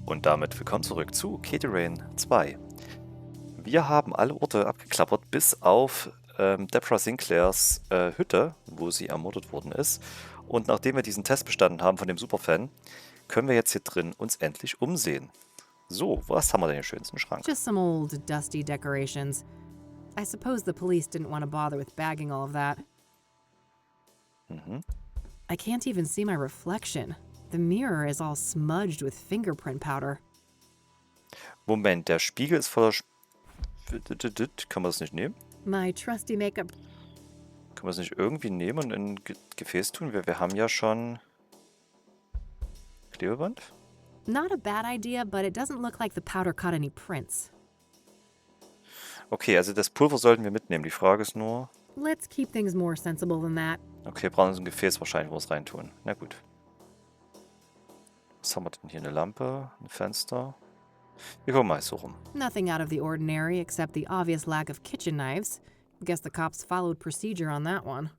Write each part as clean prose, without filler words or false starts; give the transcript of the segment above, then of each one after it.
Und damit willkommen zurück zu Reporterin 2. Wir haben alle Orte abgeklappert, bis auf Deborah Sinclairs Hütte, wo sie ermordet worden ist. Und nachdem wir diesen Test bestanden haben von dem Superfan, können wir jetzt hier drin uns endlich umsehen. So, was haben wir denn hier schönes im Schrank? Just some old, dusty decorations. I suppose the police didn't want to bother with bagging all of that. I can't even see my reflection. The mirror is all smudged with fingerprint powder. Moment, der Spiegel ist voller... Kann man das nicht nehmen? My trusty makeup. Können wir es nicht irgendwie nehmen und in ein Gefäß tun? Wir haben ja schon... Klebeband? Not a bad idea, but it doesn't look like the powder caught any prints. Okay, also das Pulver sollten wir mitnehmen. Die Frage ist nur... Let's keep things more sensible than that. Okay, brauchen wir so ein Gefäß wahrscheinlich, wo wir es reintun. Na gut. Was haben wir denn hier? Eine Lampe, ein Fenster. Wir gucken mal so rum. Nothing out of the ordinary except the obvious lack of kitchen knives. Guess the cops followed procedure on that one.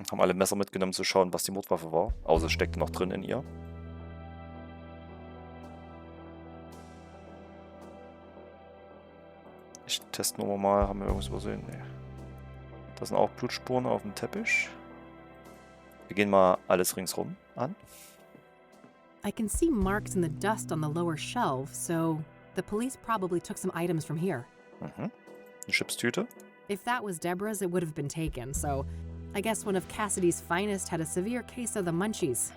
Haben alle Messer mitgenommen, zu schauen, was die Mordwaffe war. Außer es steckte noch drin in ihr. Ich teste nur mal. Haben wir irgendwas übersehen? Nee. Das sind auch Blutspuren auf dem Teppich. Wir gehen mal alles ringsrum an. I can see marks in the dust on the lower shelf, so the police probably took some items from here. Eine Chipstüte. If that was Deborah's, it would have been taken, so I guess one of Cassidy's finest had a severe case of the munchies.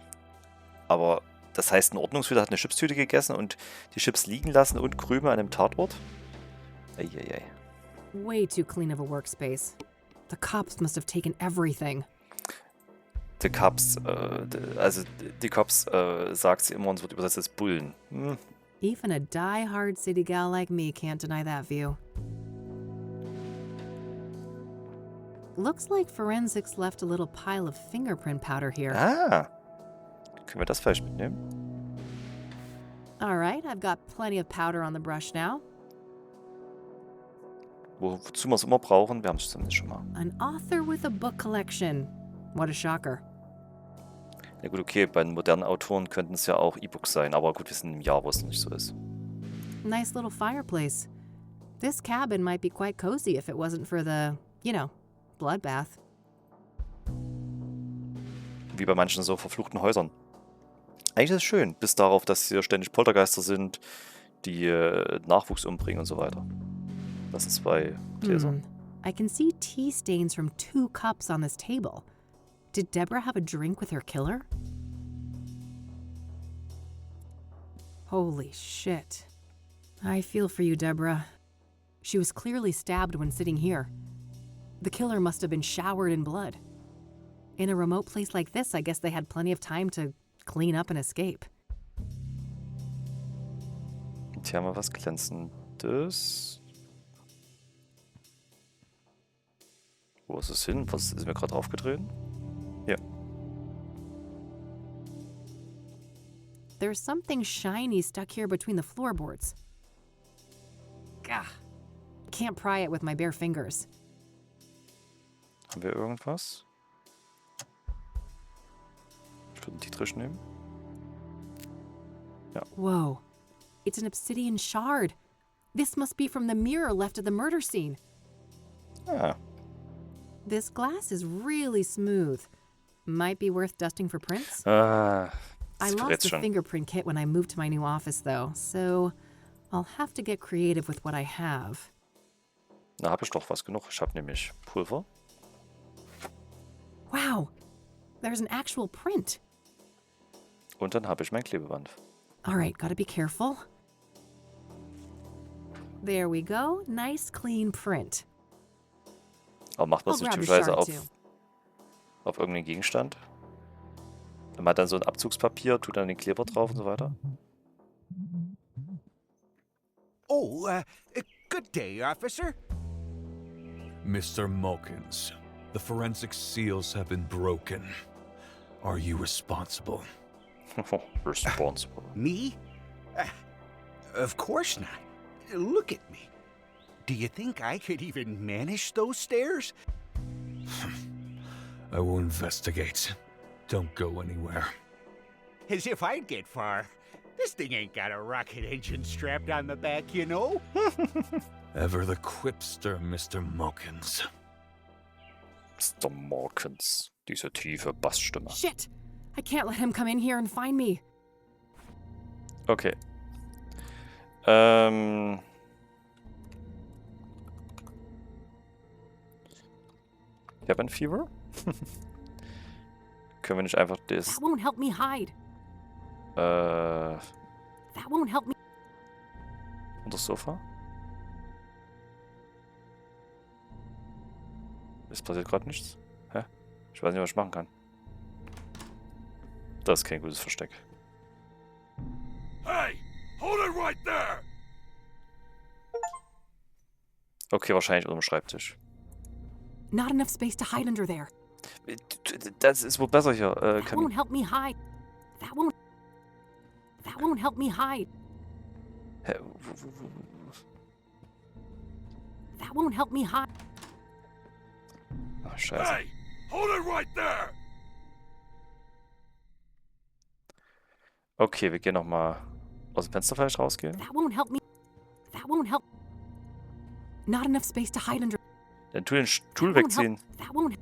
Aber das heißt, ein Ordnungshüter hat eine Chipstüte gegessen und die Chips liegen lassen und Krümel an dem Tatort? Eieiei. Way too clean of a workspace. The cops must have taken everything. Die Cops, sagt sie immer und es wird übersetzt als Bullen. Even a die-hard city gal like me can't deny that view. Looks like forensics left a little pile of fingerprint powder here. Ah, können wir das vielleicht mitnehmen? All right, I've got plenty of powder on the brush now. Wozu wir es immer brauchen, wir haben es zumindest schon mal. An author with a book collection. What a shocker. Ja gut, okay, bei den modernen Autoren könnten es ja auch E-Books sein, aber gut, wir sind im Jahr, wo es nicht so ist. Nice little fireplace. This cabin might be quite cozy if it wasn't for the, bloodbath. Wie bei manchen so verfluchten Häusern. Eigentlich ist es schön, bis darauf, dass hier ständig Poltergeister sind, die Nachwuchs umbringen und so weiter. Das sind zwei Gläser. I can see tea stains from 2 cups on this table. Did Deborah have a drink with her killer? Holy shit. I feel for you, Deborah. She was clearly stabbed when sitting here. The killer must have been showered in blood. In a remote place like this, I guess they had plenty of time to clean up and escape. Und hier haben wir was Glänzendes. Wo ist es hin? Was ist mir gerade aufgedreht? Hier. There's something shiny stuck here between the floorboards. Gah. Can't pry it with my bare fingers. Haben wir irgendwas? Ich würde einen Dietrich nehmen. Ja. Whoa. It's an obsidian shard. This must be from the mirror left at the murder scene. Ah. This glass is really smooth. Might be worth dusting for prints. Ah. I lost the fingerprint kit when I moved to my new office, though, so I'll have to get creative with what I have. Da habe ich doch was genug. Ich habe nämlich Pulver. Wow, there's an actual print. Und dann habe ich mein Klebeband. All right, gotta be careful. There we go. Nice, clean print. Aber macht man es nicht typischerweise auf irgendeinen Gegenstand? Wenn man dann so ein Abzugspapier, tut dann den Kleber drauf und so weiter? Oh, good day, officer. Mr. Mulkins, the forensic seals have been broken. Are you responsible? Responsible. Me? Of course not. Look at me. Do you think I could even manage those stairs? I will investigate. Don't go anywhere. As if I'd get far. This thing ain't got a rocket engine strapped on the back, you know? Ever the quipster, Mr. Mokins. Mr. Mokins. Diese tiefe Bassstimme. Shit! I can't let him come in here and find me. Okay. Cabin Fever? Können wir nicht einfach das... That won't help me hide. That won't help me. unter das Sofa? Es passiert gerade nichts. Hä? Ich weiß nicht, was ich machen kann. Das ist kein gutes Versteck. Hey! Hold it right there! Okay, wahrscheinlich unter dem Schreibtisch. Not enough space to hide under there. Das ist wohl besser hier. That won't help me hide. That won't help me hide. Hä? That won't help me hide. Ach, scheiße. Hey! Hold it right there! Okay, wir gehen nochmal aus dem Fenster vielleicht rausgehen. That won't help me. That won't help. Not enough space to hide under. Dann tu den Stuhl wegziehen. That won't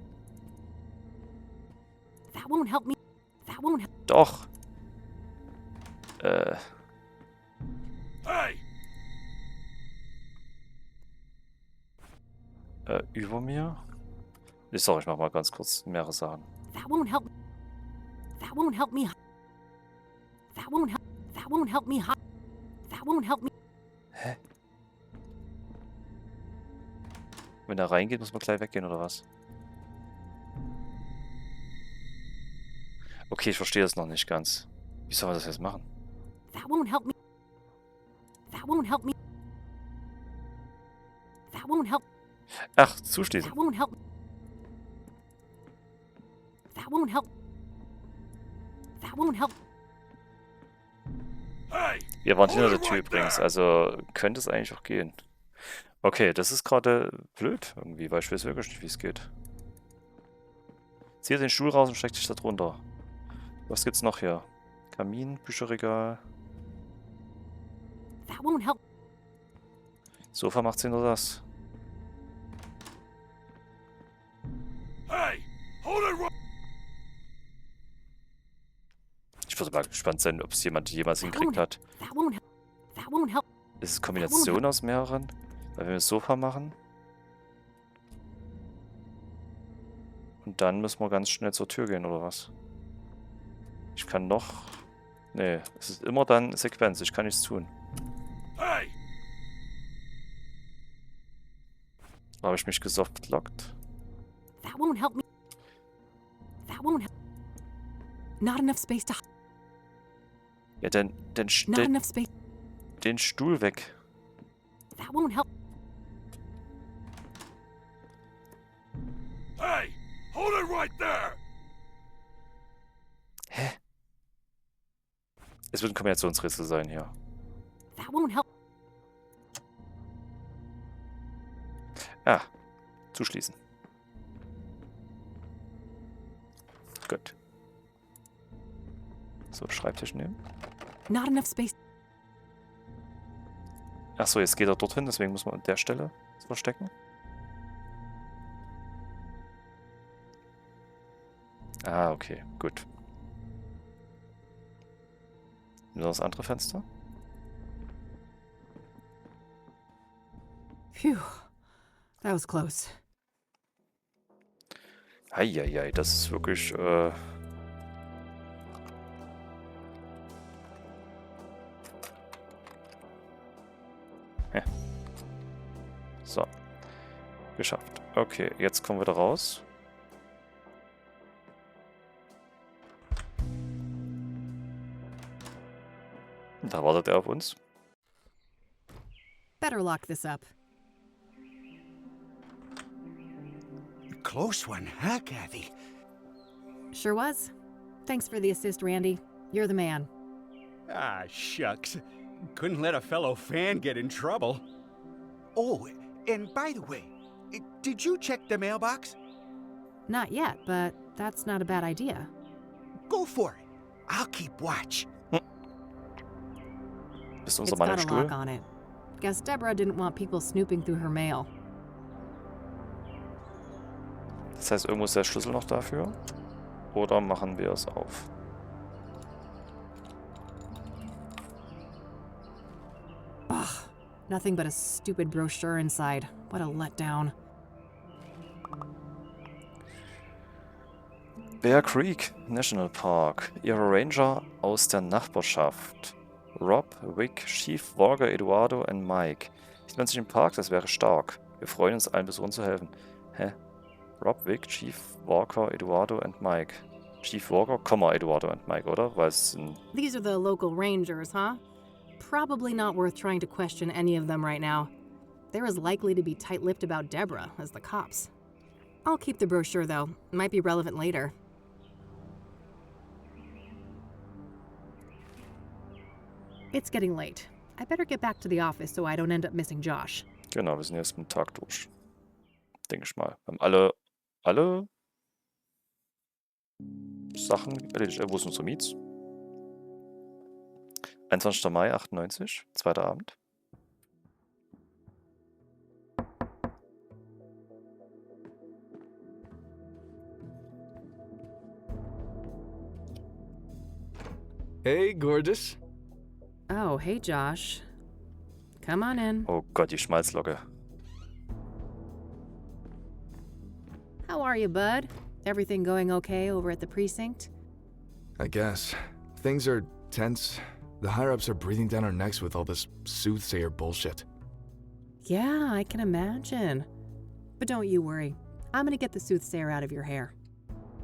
help me. That won't help. Doch. Hey! Über mir? Sorry, ich mach mal ganz kurz mehrere Sachen. That won't help. That won't help me. That won't help. That won't help me. That won't help me. Hä? Wenn er reingeht, muss man gleich weggehen, oder was? Okay, ich verstehe das noch nicht ganz. Wie soll man das jetzt machen? That won't help me. That won't help me. That won't help. Ach, zuschließen. That won't help. That won't help. That won't help. Hey! Wir waren hinter der Tür übrigens, also könnte es eigentlich auch gehen. Okay, das ist gerade blöd irgendwie, weil ich weiß wirklich nicht, wie es geht. Zieht den Stuhl raus und steckt sich da drunter. Was gibt's noch hier? Kamin, Bücherregal. That won't help. Sofa macht Sinn oder das? Hey! Hold it right! Ich würde mal gespannt sein, ob es jemand jemals hingekriegt hat. That won't help. That won't help. Ist es Kombination aus mehreren? Weil wenn wir das Sofa machen. Und dann müssen wir ganz schnell zur Tür gehen, oder was? Ich kann noch... Nee, es ist immer dann Sequenz. Ich kann nichts tun. Hey! Habe ich mich gesoftlockt? That won't help me. That won't help. Not enough space to. Ja, dann Not stell enough space. den Stuhl weg. That won't help. Hey! Hold it right there! Hä? Es wird ein Kombinationsrätsel sein hier. That won't help. Ah, zuschließen. Gut. So, Schreibtisch nehmen. Not enough space. Achso, jetzt geht er dorthin, deswegen muss man an der Stelle verstecken. Ah, okay, gut. Nur das andere Fenster. Phew. That was close. Eieiei, das ist wirklich, So. Geschafft. Okay, jetzt kommen wir da raus. Da wartet er auf uns. Better lock this up. Close one, huh, Kathy? Sure was. Thanks for the assist, Randy. You're the man. Ah, shucks. Couldn't let a fellow fan get in trouble. Oh, and by the way, did you check the mailbox? Not yet, but that's not a bad idea. Go for it. I'll keep watch. Bist unser It's Mann im got a lock Stuhl? on it. Guess Deborah didn't want people snooping through her mail. Das heißt, irgendwo ist der Schlüssel noch dafür. Oder machen wir es auf? Ugh, nothing but a stupid brochure inside. What a letdown. Bear Creek National Park. Ihre Ranger aus der Nachbarschaft. Rob, Vic, Chief, Walker, Eduardo und Mike. Sieht man sich im Park? Das wäre stark. Wir freuen uns, allen Besuchern zu helfen. Hä? Rob, Vic, Chief, Walker, Eduardo und Mike. Chief Walker, Eduardo und Mike, oder? Weil es sind... These are the local rangers, huh? Probably not worth trying to question any of them right now. They're as likely to be tight-lipped about Deborah as the cops. I'll keep the brochure, though. Might be relevant later. It's getting late. I better get back to the office so I don't end up missing Josh. Genau, wir sind jetzt mit dem Tag durch. Denke ich mal. Wir haben alle Sachen erledigt. Wo sind unsere Meets? 21. Mai 98, zweiter Abend. Hey, gorgeous. Oh, hey, Josh. Come on in. Oh Gott, die Schmalzlocke. How are you, bud? Everything going okay over at the precinct? I guess. Things are tense. The higher-ups are breathing down our necks with all this Soothsayer bullshit. Yeah, I can imagine. But don't you worry. I'm gonna get the Soothsayer out of your hair.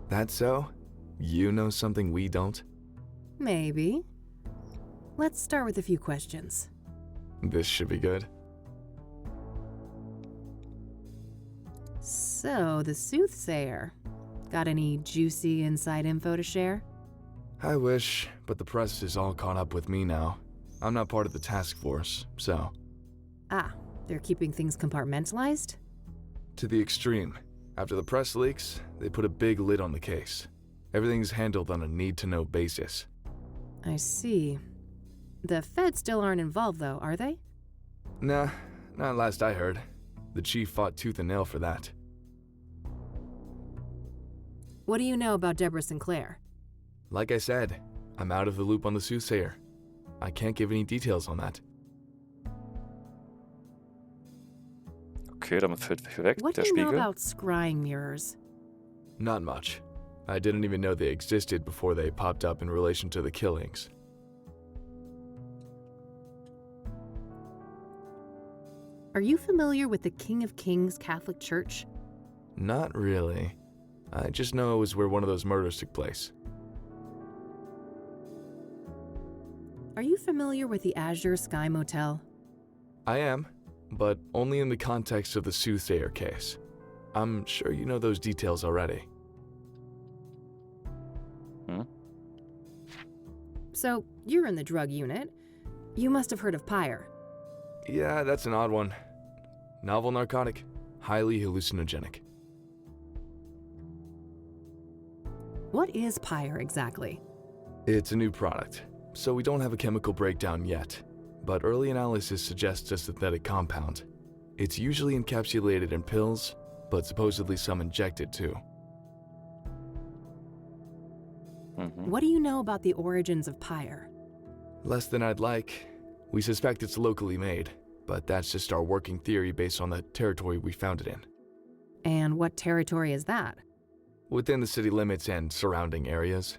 That so? You know something we don't? Maybe. Let's start with a few questions. This should be good. So, the Soothsayer. Got any juicy inside info to share? I wish, but the press is all caught up with me now. I'm not part of the task force, so... Ah, they're keeping things compartmentalized? To the extreme. After the press leaks, they put a big lid on the case. Everything's handled on a need-to-know basis. I see. The feds still aren't involved, though, are they? Nah, not last I heard. The chief fought tooth and nail for that. What do you know about Deborah Sinclair? Like I said, I'm out of the loop on the Soothsayer. I can't give any details on that. Okay, damit fällt weg What der do you know Spiegel. about scrying mirrors? Not much. I didn't even know they existed before they popped up in relation to the killings. Are you familiar with the King of Kings Catholic Church? Not really. I just know it was where one of those murders took place. Are you familiar with the Azure Sky Motel? I am, but only in the context of the Soothsayer case. I'm sure you know those details already. So, you're in the drug unit. You must have heard of Pyre. Yeah, that's an odd one. Novel narcotic, highly hallucinogenic. What is Pyre exactly? It's a new product, so we don't have a chemical breakdown yet, but early analysis suggests a synthetic compound. It's usually encapsulated in pills, but supposedly some injected too. What do you know about the origins of Pyre? Less than I'd like. We suspect it's locally made, but that's just our working theory based on the territory we found it in. And what territory is that? Within the city limits and surrounding areas.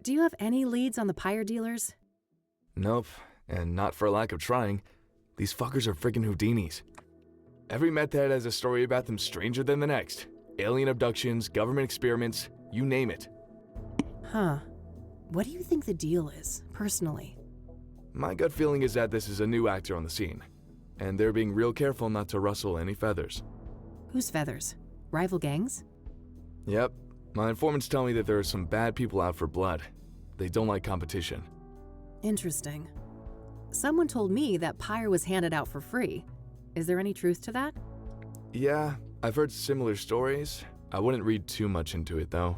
Do you have any leads on the Pyre dealers? Nope, and not for lack of trying. These fuckers are friggin' Houdinis. Every meth head has a story about them stranger than the next. Alien abductions, government experiments, you name it. Huh. What do you think the deal is, personally? My gut feeling is that this is a new actor on the scene, and they're being real careful not to rustle any feathers. Whose feathers? Rival gangs? Yep, my informants tell me that there are some bad people out for blood. They don't like competition. Interesting. Someone told me that Pyre was handed out for free. Is there any truth to that? Yeah, I've heard similar stories. I wouldn't read too much into it, though.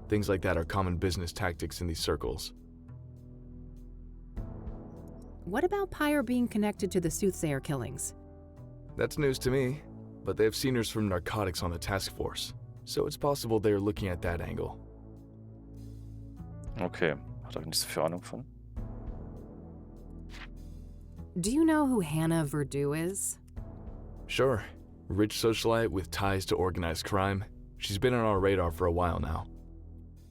Things like that are common business tactics in these circles. What about Pyre being connected to the Soothsayer killings? That's news to me, but they have seniors from narcotics on the task force, so it's possible they're looking at that angle. Okay, hat er nicht so viel Ahnung von. Do you know who Hannah Verdew is? Sure, rich socialite with ties to organized crime. She's been on our radar for a while now.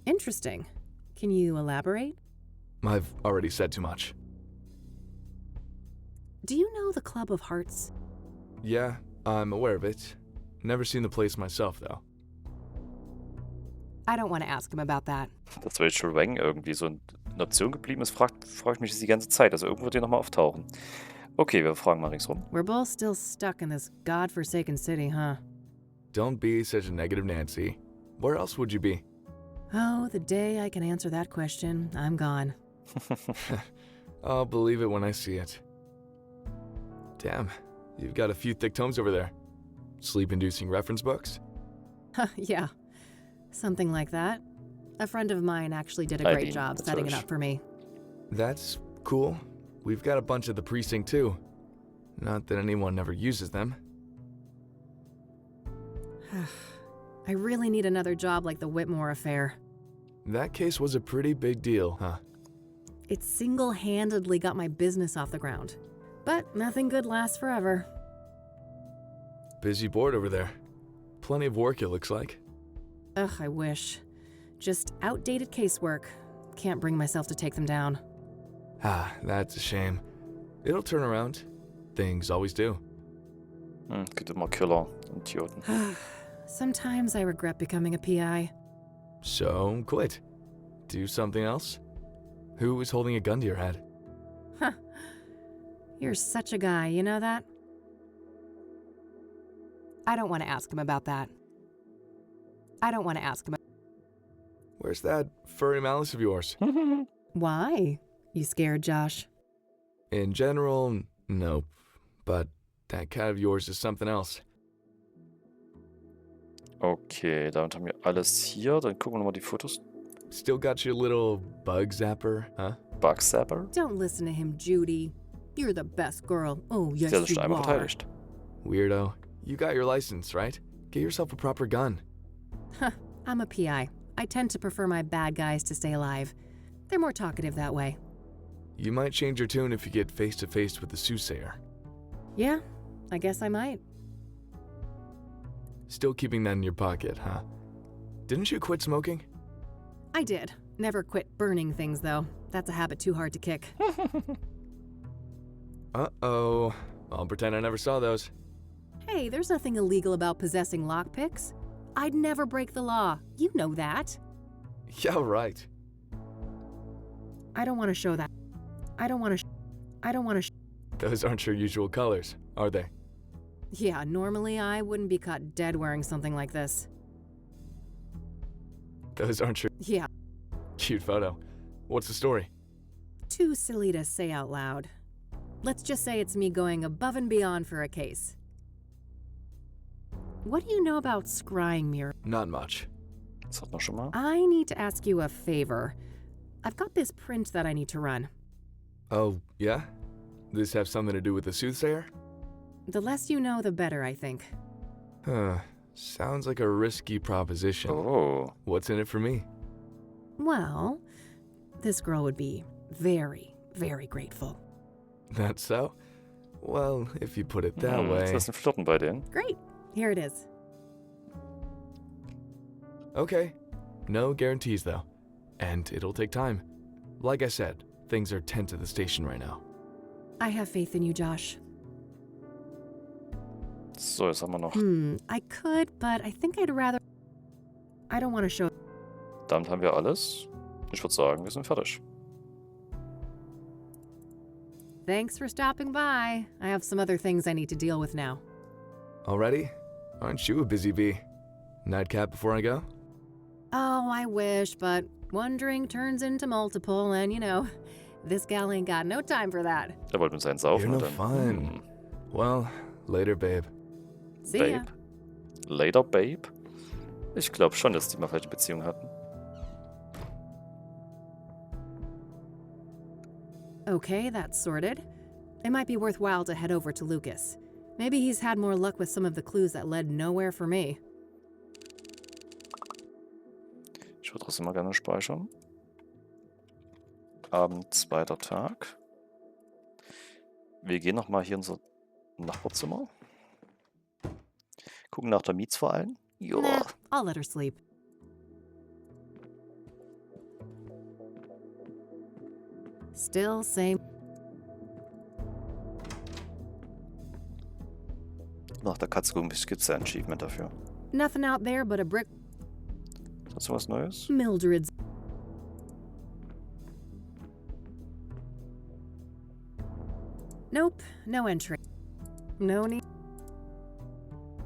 Interesting. Can you elaborate? I've already said too much. Do you know the Club of Hearts? Yeah, I'm aware of it. Never seen the place myself, though. I don't want to ask him about that. Dass Rachel Wang irgendwie so eine Option geblieben ist, frage ich mich das die ganze Zeit. Also irgendwo wird die nochmal auftauchen. Okay, wir fragen mal ringsrum. We're both still stuck in this godforsaken city, huh? Don't be such a negative Nancy. Where else would you be? Oh, the day I can answer that question, I'm gone. I'll believe it when I see it. Damn, you've got a few thick tomes over there. Sleep-inducing reference books? Yeah, something like that. A friend of mine actually did a great job setting it up for me. That's cool. We've got a bunch at the precinct too. Not that anyone ever uses them. I really need another job like the Whitmore affair. That case was a pretty big deal, huh? It single-handedly got my business off the ground. But nothing good lasts forever. Busy board over there. Plenty of work, it looks like. Ugh, I wish. Just outdated casework. Can't bring myself to take them down. Ah, that's a shame. It'll turn around. Things always do. Gibt immer Killer und Idioten. Sometimes I regret becoming a PI. So, quit. Do something else? Who is holding a gun to your head? Huh. You're such a guy, you know that? I don't want to ask him about that. I don't want to ask him. Where's that furry malice of yours? Why? You scared, Josh? In general, nope. But that cat of yours is something else. Okay, damit haben wir alles hier. Dann gucken wir nochmal die Fotos. Still got your little bug zapper, huh? Bug Zapper. Don't listen to him, Judy. You're the best girl. Oh, yes, Der hat sich you schon einmal are. verteidigt. Weirdo. You got your license, right? Get yourself a proper gun. Huh, I'm a PI. I tend to prefer my bad guys to stay alive. They're more talkative that way. You might change your tune if you get face to face with the Soothsayer. Yeah, I guess I might. Still keeping that in your pocket, huh? Didn't you quit smoking? I did. Never quit burning things, though. That's a habit too hard to kick. Uh-oh. I'll pretend I never saw those. Hey, there's nothing illegal about possessing lockpicks. I'd never break the law. You know that. Yeah, right. I don't want to show that. I don't want to. Those aren't your usual colors, are they? Yeah, normally I wouldn't be caught dead wearing something like this. Those aren't your Yeah, cute photo. What's the story? too silly to say out loud. Let's just say it's me going above and beyond for a case. What do you know about scrying mirror? Not much. Das hat man schon mal. I need to ask you a favor. I've got this print that I need to run. Oh, yeah? This have something to do with the Soothsayer? The less you know, the better, I think. Huh. Sounds like a risky proposition. Oh. What's in it for me? Well, this girl would be very, very grateful. That's so? Well, if you put it that Ist way. das ein Flirten bei denen? Great. Here it is. Okay. No guarantees, though. And it'll take time. Like I said, things are tense at the station right now. I have faith in you, Josh. So, jetzt haben wir noch. I could, but I think I'd rather... I don't want to show... Damit haben wir alles. Ich würde sagen, wir sind fertig. Thanks for stopping by. I have some other things I need to deal with now. Already? Aren't you a busy bee? Nightcap before I go? Oh, I wish, but one drink turns into multiple, and you know, this gal ain't got no time for that. Er wollte mit seinen Saufen You're no und dann. fun. Well, later, babe. See ya. Babe? Later, Babe? Ich glaube schon, dass die mal vielleicht eine Beziehung hatten. Okay, that's sorted. It might be worthwhile to head over to Lucas. Maybe he's had more luck with some of the clues that led nowhere for me. Ich würde trotzdem mal gerne speichern. Abend, 2. Tag. Wir gehen nochmal hier in unser Nachbarzimmer. Gucken nach der Miets vor allem. Ja. Nah, I'll let her sleep. Still same. Nach der Katze gucken, gibt es ja ein Achievement dafür. Nothing out there but a brick. Hast du was Neues? Mildred's. Nope, no entry. No need.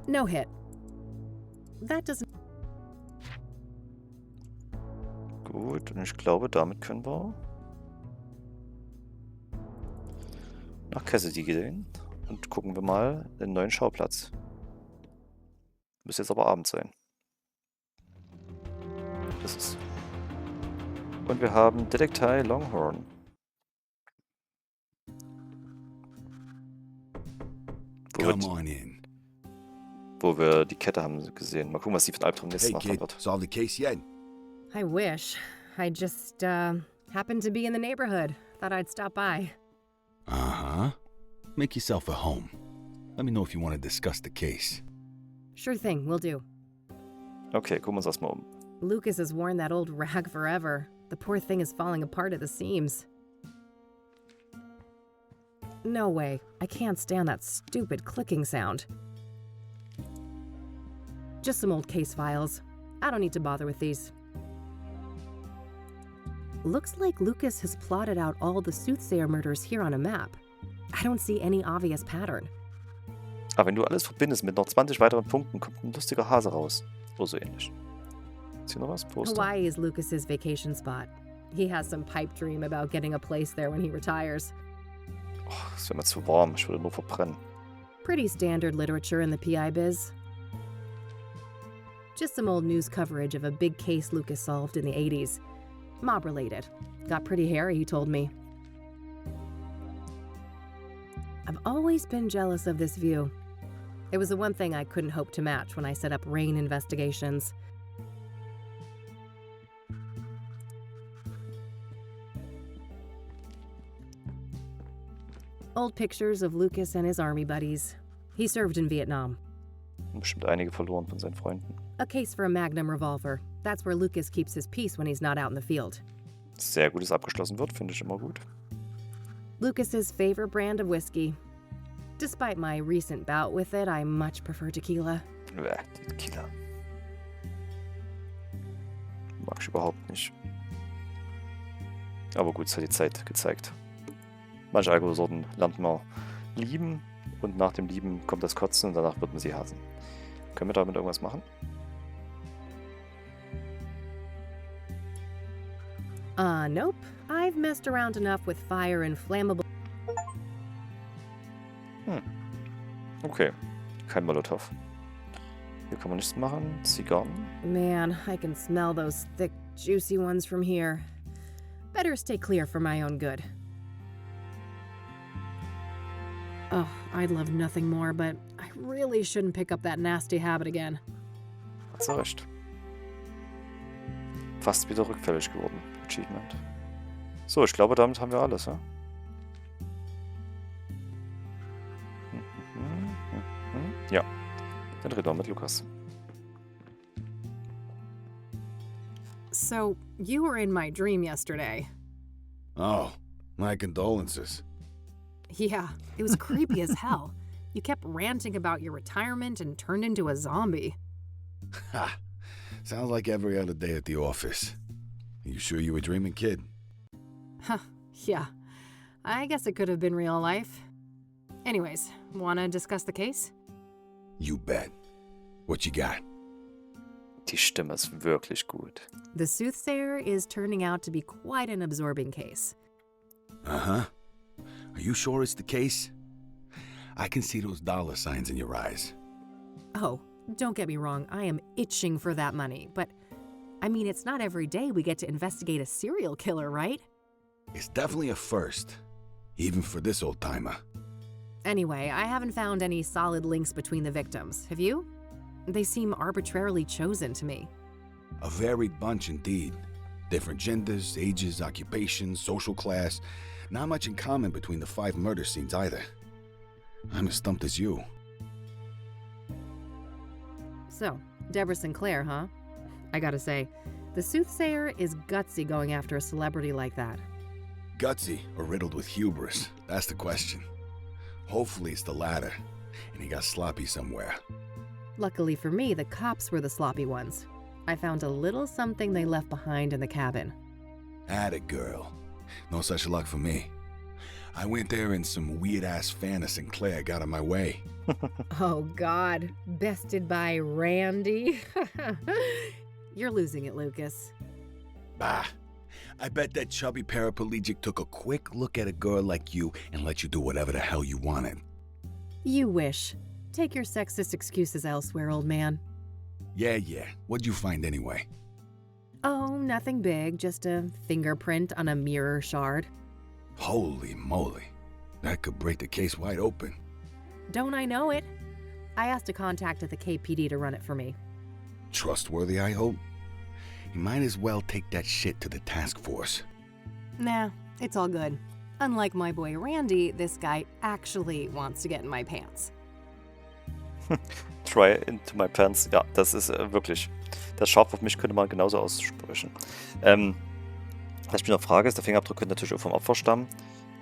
No hit. That doesn't. Gut, und ich glaube, damit können wir nach Cassidy gehen und gucken wir mal den neuen Schauplatz. Müsste jetzt aber Abend sein. Das ist. Und wir haben Detektei Longhorn. Come on in. Wo wir die Kette haben gesehen. Mal gucken, was die von Albtraum nächstes Hey, machen kid, wird. solve the case yet? I wish. I just, happened to be in the neighborhood. Thought I'd stop by. Uh-huh. Make yourself at home. Let me know if you want to discuss the case. Sure thing, will do. Okay, gucken wir uns das mal um. Lucas has worn that old rag forever. The poor thing is falling apart at the seams. No way. I can't stand that stupid clicking sound. Just some old case files. I don't need to bother with these. Looks like Lucas has plotted out all the Soothsayer murders here on a map. I don't see any obvious pattern. Aber wenn du alles verbindest mit noch 20 weiteren Punkten, kommt ein lustiger Hase raus. Oder so ähnlich. Ist hier noch was? Poster. Hawaii is Lucas's vacation spot. He has some pipe dream about getting a place there when he retires. Oh, es wäre mir zu warm. Ich würde nur verbrennen. Pretty standard literature in the PI biz. Just some old news coverage of a big case Lucas solved in the 80s. Mob-related. Got pretty hairy, he told me. I've always been jealous of this view. It was the one thing I couldn't hope to match when I set up Rain Investigations. Old pictures of Lucas and his army buddies. He served in Vietnam. Bestimmt einige verloren von seinen Freunden. A case for a Magnum revolver. That's where Lucas keeps his peace when he's not out in the field. Sehr gut, dass abgeschlossen wird, finde ich immer gut. Lucas's favorite brand of whiskey. Despite my recent bout with it, I much prefer tequila. Die Killer. Mag ich überhaupt nicht. Aber gut, es hat die Zeit gezeigt. Manche Alkoholsorten lernt man lieben und nach dem Lieben kommt das Kotzen und danach wird man sie hassen. Können wir damit irgendwas machen? Nope. I've messed around enough with fire and flammable. Okay, kein Molotow. Hier kann man nichts machen. Zigarren. Man, I can smell those thick, juicy ones from here. Better stay clear for my own good. Oh, I'd love nothing more, but I really shouldn't pick up that nasty habit again. Hat sie recht. Fast wieder rückfällig geworden. Achievement. So, ich glaube, damit haben wir alles, ja? Ja. Dann reden wir mit Lukas. So, you were in my dream yesterday. Oh, my condolences. Yeah, it was creepy as hell. You kept ranting about your retirement and turned into a zombie. Ha! Sounds like every other day at the office. You sure you were dreaming, kid? Huh, yeah. I guess it could have been real life. Anyways, wanna discuss the case? You bet. What you got? Die Stimme ist wirklich gut. The Soothsayer is turning out to be quite an absorbing case. Uh-huh. Are you sure it's the case? I can see those dollar signs in your eyes. Oh, don't get me wrong, I am itching for that money, but I mean, it's not every day we get to investigate a serial killer, right? It's definitely a first, even for this old-timer. Anyway, I haven't found any solid links between the victims. Have you? They seem arbitrarily chosen to me. A varied bunch indeed. Different genders, ages, occupations, social class. Not much in common between the 5 murder scenes either. I'm as stumped as you. So, Deborah Sinclair, huh? I gotta say, the Soothsayer is gutsy going after a celebrity like that. Gutsy or riddled with hubris? That's the question. Hopefully it's the latter, and he got sloppy somewhere. Luckily for me, the cops were the sloppy ones. I found a little something they left behind in the cabin. Atta girl. No such luck for me. I went there and some weird-ass fan of Sinclair got in my way. Oh God, bested by Randy? You're losing it, Lucas. Bah. I bet that chubby paraplegic took a quick look at a girl like you and let you do whatever the hell you wanted. You wish. Take your sexist excuses elsewhere, old man. Yeah. What'd you find anyway? Oh, nothing big, just a fingerprint on a mirror shard. Holy moly. That could break the case wide open. Don't I know it? I asked a contact at the KPD to run it for me. Trustworthy, I hope? You might as well take that shit to the task force. Nah, it's all good. Unlike my boy Randy, this guy actually wants to get in my pants. Try into my pants. Ja, das ist wirklich. Das Scharf auf mich könnte man genauso aussprechen. Was ich mir noch frage, ist, der Fingerabdruck könnte natürlich auch vom Opfer stammen.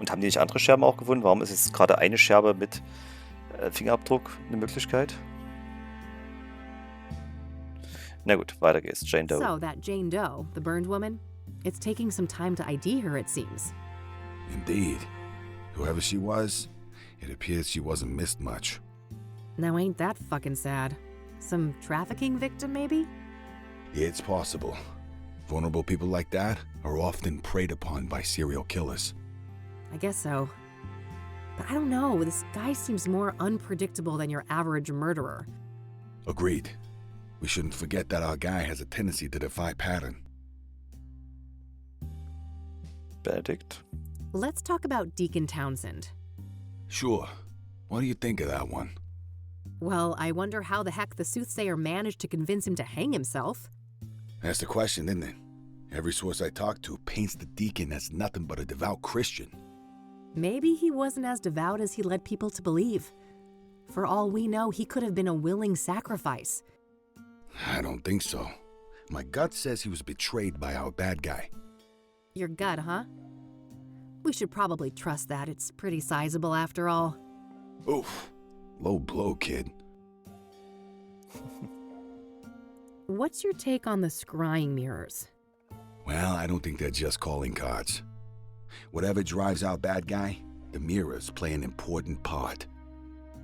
Und haben die nicht andere Scherben auch gefunden? Warum ist jetzt gerade eine Scherbe mit Fingerabdruck eine Möglichkeit? Na gut, weiter geht's. Jane Doe. So, that Jane Doe, the burned woman, it's taking some time to ID her, it seems. Indeed. Whoever she was, it appears she wasn't missed much. Now ain't that fucking sad? Some trafficking victim, maybe? It's possible. Vulnerable people like that are often preyed upon by serial killers. I guess so. But I don't know, this guy seems more unpredictable than your average murderer. Agreed. We shouldn't forget that our guy has a tendency to defy pattern. Benedict. Let's talk about Deacon Townsend. Sure. What do you think of that one? Well, I wonder how the heck the Soothsayer managed to convince him to hang himself. That's the question, isn't it? Every source I talk to paints the deacon as nothing but a devout Christian. Maybe he wasn't as devout as he led people to believe. For all we know, he could have been a willing sacrifice. I don't think so. My gut says he was betrayed by our bad guy. Your gut, huh? We should probably trust that. It's pretty sizable after all. Oof. Low blow, kid. What's your take on the scrying mirrors? Well, I don't think they're just calling cards. Whatever drives our bad guy, the mirrors play an important part.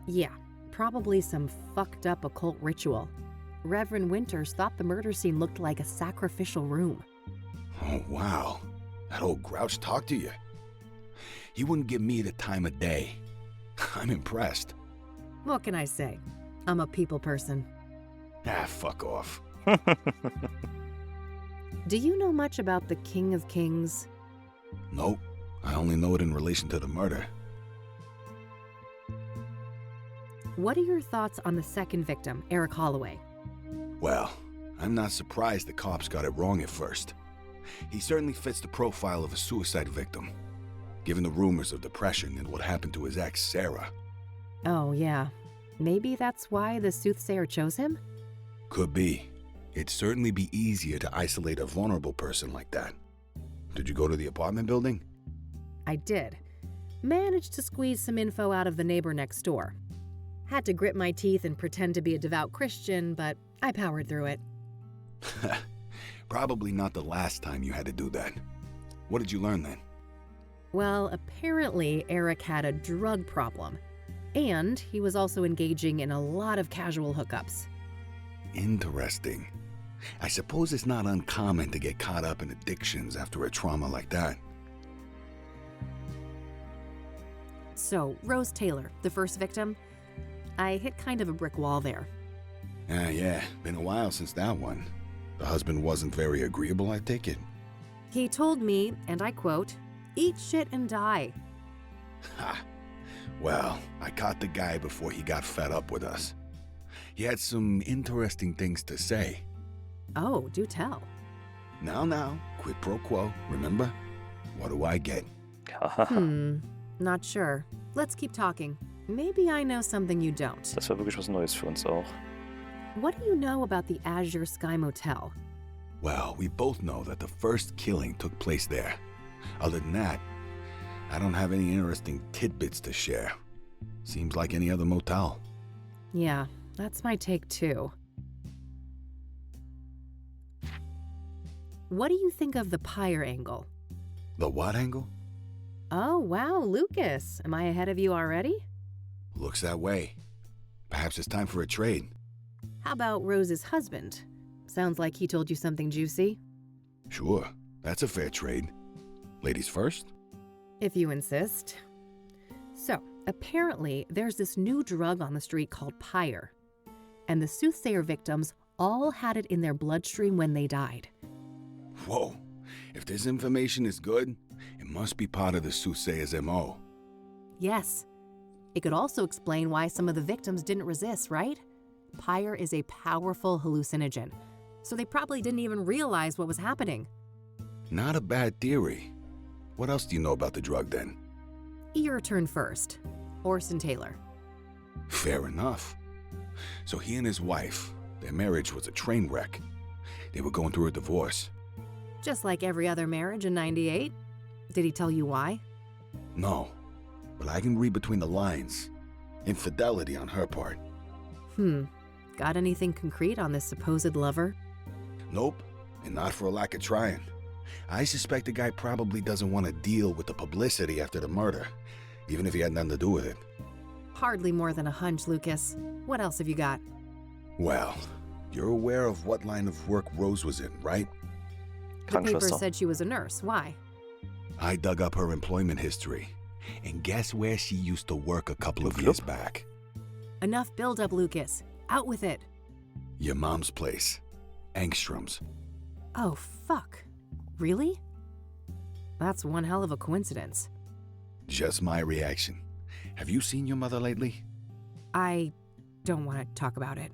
Yeah, probably some fucked up occult ritual. Reverend Winters thought the murder scene looked like a sacrificial room. Oh, wow. That old grouch talked to you. He wouldn't give me the time of day. I'm impressed. What can I say? I'm a people person. Ah, fuck off. Do you know much about the King of Kings? Nope. I only know it in relation to the murder. What are your thoughts on the second victim, Eric Holloway? Well, I'm not surprised the cops got it wrong at first. He certainly fits the profile of a suicide victim, given the rumors of depression and what happened to his ex, Sarah. Oh, yeah. Maybe that's why the Soothsayer chose him? Could be. It'd certainly be easier to isolate a vulnerable person like that. Did you go to the apartment building? I did. Managed to squeeze some info out of the neighbor next door. Had to grit my teeth and pretend to be a devout Christian, but I powered through it. Probably not the last time you had to do that. What did you learn then? Well, apparently Eric had a drug problem. And he was also engaging in a lot of casual hookups. Interesting. I suppose it's not uncommon to get caught up in addictions after a trauma like that. So, Rose Taylor, the first victim, I hit kind of a brick wall there. Yeah, been a while since that one. The husband wasn't very agreeable, I take it. He told me, and I quote, "Eat shit and die." Ha! Well, I caught the guy before he got fed up with us. He had some interesting things to say. Oh, do tell. Now, quid pro quo, remember? What do I get? Not sure. Let's keep talking. Maybe I know something you don't. Das war wirklich was Neues für uns auch. What do you know about the Azure Sky Motel? Well, we both know that the first killing took place there. Other than that, I don't have any interesting tidbits to share. Seems like any other motel. Yeah, that's my take too. What do you think of the pyre angle? The what angle? Oh, wow, Lucas. Am I ahead of you already? Looks that way. Perhaps it's time for a trade. How about Rose's husband? Sounds like he told you something juicy. Sure, that's a fair trade. Ladies first? If you insist. So, apparently, there's this new drug on the street called pyre. And the Soothsayer victims all had it in their bloodstream when they died. Whoa, if this information is good, it must be part of the Soothsayer's MO. Yes. It could also explain why some of the victims didn't resist, right? Pyre is a powerful hallucinogen, so they probably didn't even realize what was happening. Not a bad theory. What else do you know about the drug then? Your turn first. Orson Taylor. Fair enough. So he and his wife, their marriage was a train wreck. They were going through a divorce. Just like every other marriage in '98. Did he tell you why? No, but I can read between the lines. Infidelity on her part. Got anything concrete on this supposed lover? Nope, and not for a lack of trying. I suspect the guy probably doesn't want to deal with the publicity after the murder, even if he had nothing to do with it. Hardly more than a hunch, Lucas. What else have you got? Well, you're aware of what line of work Rose was in, right? The paper Krankenschwester. said she was a nurse. Why? I dug up her employment history, and guess where she used to work a couple of years back? Enough build-up, Lucas. Out with it. Your mom's place, Angstrom's. Oh, fuck. Really? That's one hell of a coincidence. Just my reaction. Have you seen your mother lately? I don't want to talk about it.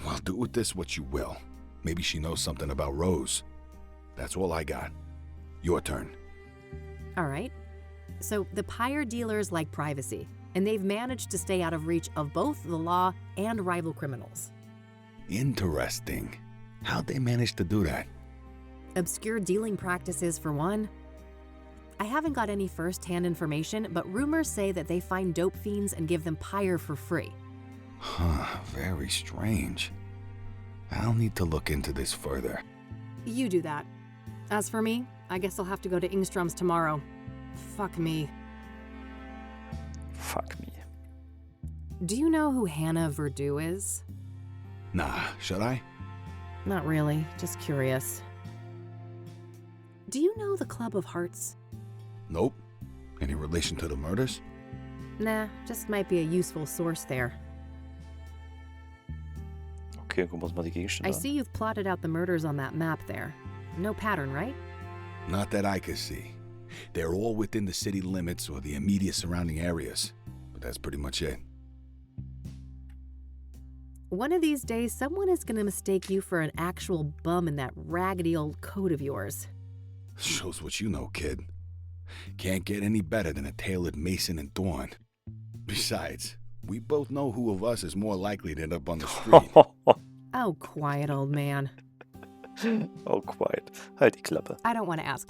Well, do with this what you will. Maybe she knows something about Rose. That's all I got. Your turn. All right. So the pyre dealers like privacy, and they've managed to stay out of reach of both the law and rival criminals. Interesting. How'd they manage to do that? Obscure dealing practices for one. I haven't got any first-hand information, but rumors say that they find dope fiends and give them pyre for free. Huh, very strange. I'll need to look into this further. You do that. As for me, I guess I'll have to go to Ingstrom's tomorrow. Fuck me. Fuck me. Do you know who Hannah Verdew is? Nah, should I? Not really, just curious. Do you know the Club of Hearts? Nope. Any relation to the murders? Nah, just might be a useful source there. Okay, gucken wir uns mal die Gegenstände I an. see you've plotted out the murders on that map there. No pattern, right? Not that I could see. They're all within the city limits or the immediate surrounding areas. But that's pretty much it. One of these days, someone is gonna mistake you for an actual bum in that raggedy old coat of yours. Shows what you know, kid. Can't get any better than a tailored Mason and Dawn. Besides, we both know who of us is more likely to end up on the street. Oh, quiet, old man. Oh, quiet. Halt die Klappe. I don't want to ask.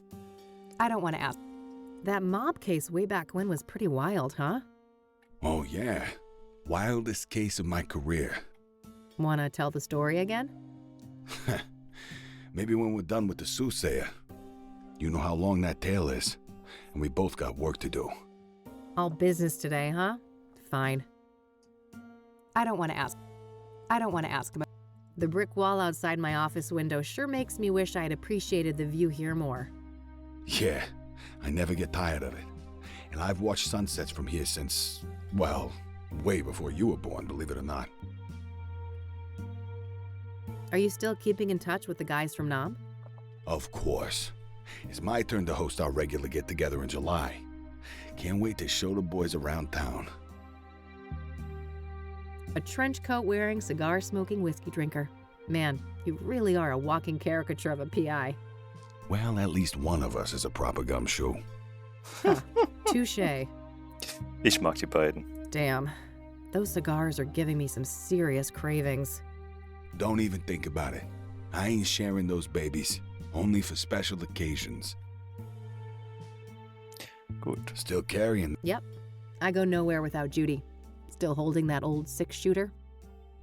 That mob case way back when was pretty wild, huh? Oh yeah, wildest case of my career. Wanna tell the story again? Maybe when we're done with the Soothsayer. You know how long that tale is, and we both got work to do. All business today, huh? Fine. I don't want to ask, but the brick wall outside my office window sure makes me wish I'd appreciated the view here more. Yeah, I never get tired of it. And I've watched sunsets from here since, well, way before you were born, believe it or not. Are you still keeping in touch with the guys from Nam? Of course. It's my turn to host our regular get-together in July. Can't wait to show the boys around town. A trench coat wearing, cigar smoking whiskey drinker. Man, you really are a walking caricature of a PI. Well, at least one of us is a proper gumshoe. Huh. Touche. Ich mag die beiden. Damn. Those cigars are giving me some serious cravings. Don't even think about it. I ain't sharing those babies. Only for special occasions. Gut. Still carrying? Yep. I go nowhere without Judy. Still holding that old six-shooter?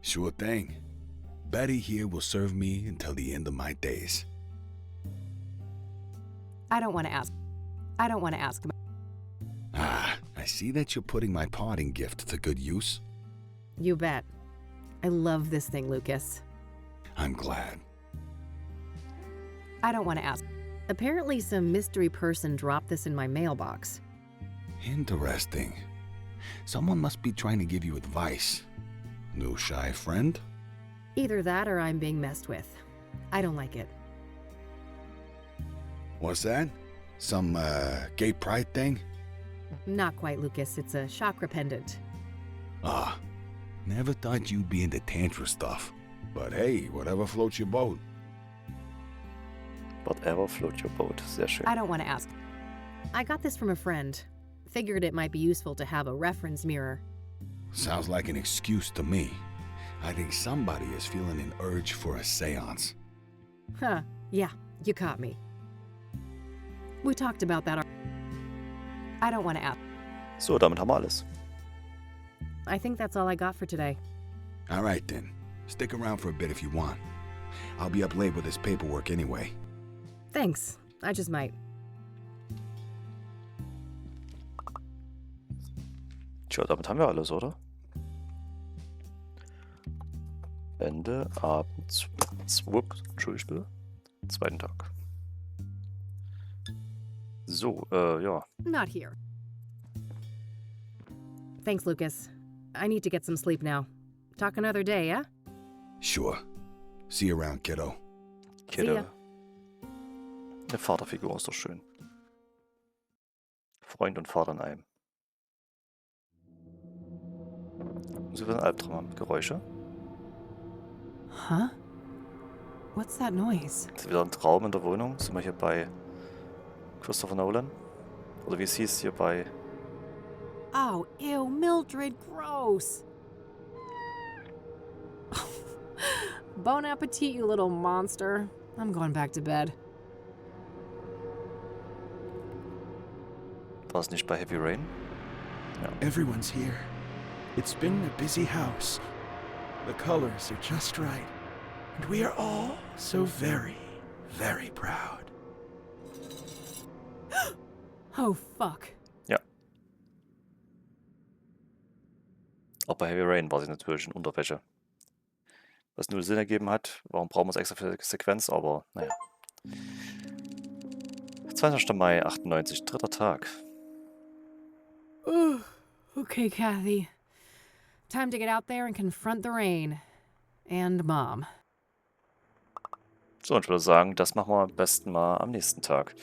Sure thing. Betty here will serve me until the end of my days. I don't want to ask. Ah, I see that you're putting my parting gift to good use. You bet. I love this thing, Lucas. I'm glad. I don't want to ask. Apparently some mystery person dropped this in my mailbox. Interesting. Someone must be trying to give you advice. New shy friend? Either that or I'm being messed with. I don't like it. What's that? Some, gay pride thing? Not quite, Lucas. It's a chakra pendant. Ah, never thought you'd be into tantra stuff. But hey, whatever floats your boat. Whatever float your boat. Sehr schön. I don't want to ask. I got this from a friend. Figured it might be useful to have a reference mirror. Sounds like an excuse to me. I think somebody is feeling an urge for a seance. Huh. Yeah, you caught me. We talked about that. I don't want to ask. So, damit haben wir alles. I think that's all I got for today. All right then. Stick around for a bit if you want. I'll be up late with this paperwork anyway. Thanks. I just might. Tja, damit haben wir alles, oder? Ende, Abend, Entschuldigt bitte. Zweiten Tag. So, ja. Not here. Thanks, Lucas. I need to get some sleep now. Talk another day, yeah? Sure. See you around, kiddo. Kiddo. ya. Eine Vaterfigur ist doch schön. Freund und Vater in einem. Muss ich wieder einen Albtraum haben. Geräusche. Huh? What's that noise? Ist wieder ein Traum in der Wohnung? Sind wir hier bei Christopher Nolan? Oder wie es hieß hier bei... Oh, ew, Mildred, gross. Bon appetit, you little monster. I'm going back to bed. War es nicht bei Heavy Rain? Ja. Everyone's here. It's been a busy house. The colors are just right. And we are all so very, very proud. Oh, fuck. Ja. Auch bei Heavy Rain war sie natürlich in Unterwäsche. Was null Sinn ergeben hat. Warum brauchen wir es extra für die Sequenz? Aber naja. 20. Mai 98, dritter Tag. Okay, Kathy. Time to get out there and confront the rain. And Mom. So, und ich würde sagen, das machen wir am besten mal am nächsten Tag.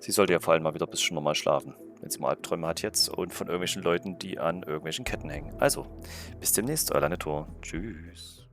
Sie sollte ja vor allem mal wieder ein bisschen normal schlafen, wenn sie mal Albträume hat jetzt und von irgendwelchen Leuten, die an irgendwelchen Ketten hängen. Also, bis demnächst, Elandirthor. Tschüss.